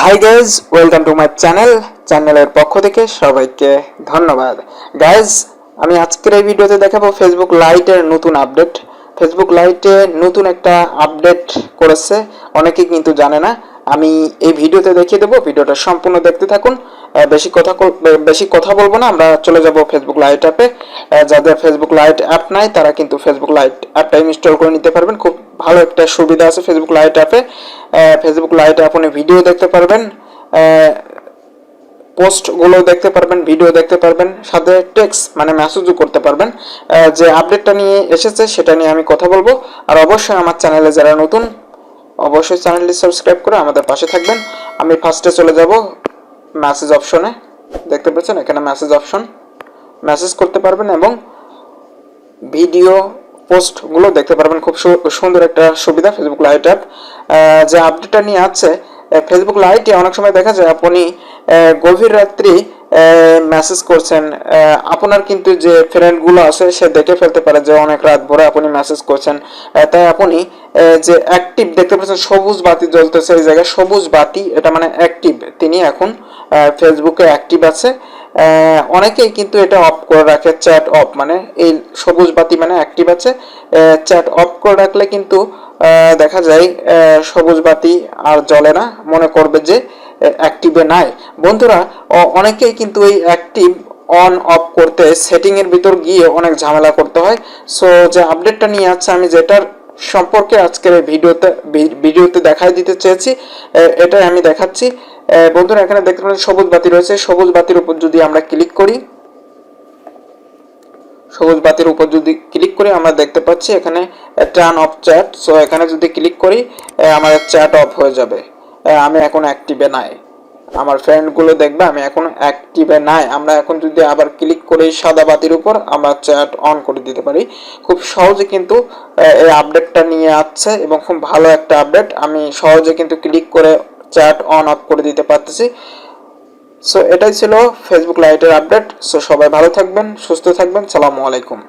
Hi guys, welcome to my চ্যানেলের পক্ষ থেকে সবাইকে ধন্যবাদ। গাইজ, আমি আজকের এই ভিডিওতে দেখাবো ফেসবুক লাইটের নতুন আপডেট। ফেসবুক লাইটে নতুন একটা আপডেট করেছে, অনেকেই কিন্তু জানে না। আমি এই ভিডিওতে দেখিয়ে দেবো, ভিডিওটা সম্পূর্ণ দেখতে থাকুন। বেশি কথা বলবো না, আমরা চলে যাব ফেসবুক লাইট অ্যাপে। যাদের ফেসবুক লাইট অ্যাপ নাই তারা কিন্তু ফেসবুক লাইট অ্যাপটা ইনস্টল করে নিতে পারবেন। খুব ভালো একটা সুবিধা আছে ফেসবুক লাইট অ্যাপে। ফেসবুক লাইটে আপনি ভিডিও দেখতে পারবেন, পোস্টগুলো দেখতে পারবেন, ভিডিও দেখতে পারবেন, সাথে টেক্সট মানে মেসেজও করতে পারবেন। যে আপডেটটা নিয়ে এসেছে সেটা নিয়ে আমি কথা বলবো। আর অবশ্যই আমার চ্যানেলে যারা নতুন, অবশ্যই চ্যানেলটি সাবস্ক্রাইব করে আমাদের পাশে থাকবেন। আমি ফার্স্টে চলে যাব মেসেজ অপশনে। দেখতে পাচ্ছেন এখানে মেসেজ অপশন, মেসেজ করতে পারবেন এবং ভিডিও পোস্টগুলো দেখতে পারবেন। খুব সুন্দর একটা সুবিধা ফেসবুক লাইট অ্যাপ। যে আপডেটটা নিয়ে আছে ফেসবুক লাইটে, অনেক সময় দেখা যায় আপনি গভীর রাত্রি মেসেজ করছেন, আপনার কিন্তু যে ফ্রেন্ডগুলো আছে সে দেখে ফেলতে পারে যে অনেক রাত ভরে আপনি মেসেজ করছেন। তাই আপনি যে অ্যাক্টিভ দেখতে পাচ্ছেন, সবুজ বাতি জ্বলতেছে এই জায়গায়, সবুজ বাতি এটা মানে অ্যাক্টিভ, তিনি এখন ফেসবুকে অ্যাক্টিভ আছে। অনেকেই কিন্তু এটা অফ করে রাখে, চ্যাট অফ মানে এই সবুজ বাতি মানে অ্যাক্টিভ আছে। চ্যাট অফ করে রাখলে কিন্তু দেখা যায় সবুজ বাতি আর জ্বলে না, মনে করবে যে অ্যাক্টিভে নাই। বন্ধুরা, অনেকেই কিন্তু এই অ্যাক্টিভ অন অফ করতে সেটিং এর ভিতর গিয়ে অনেক ঝামেলা করতে হয়। সো যে আপডেটটা নিয়ে আছে, আমি যেটার সম্পর্কে আজকের এই ভিডিওতে দেখাই দিতে চেয়েছি, এটাই আমি দেখাচ্ছি। বন্ধুরা, এখানে দেখতে পাচ্ছেন সবুজ বাতি রয়েছে। সবুজ বাতির উপর যদি আমরা ক্লিক করি, আমরা দেখতে পাচ্ছি এখানে টার্ন অফ চ্যাট। সো এখানে যদি ক্লিক করি আমাদের চ্যাট অফ হয়ে যাবে। আমি এখন অ্যাক্টিভে নাই, আমার ফ্রেন্ডগুলো দেখবে আমি এখন অ্যাক্টিভে নাই। আমরা এখন যদি আবার ক্লিক করি সাদা বাতির উপর, আমরা চ্যাট অন করে দিতে পারি। খুব সহজে কিন্তু এই আপডেটটা নিয়ে আসছে এবং খুব ভালো একটা আপডেট। আমি সহজে কিন্তু ক্লিক করে চ্যাট অন অফ করে দিতে পারতেছি। সো এটাই ছিল ফেসবুক লাইটের আপডেট। সো সবাই ভালো থাকবেন, সুস্থ থাকবেন। সালামু আলাইকুম।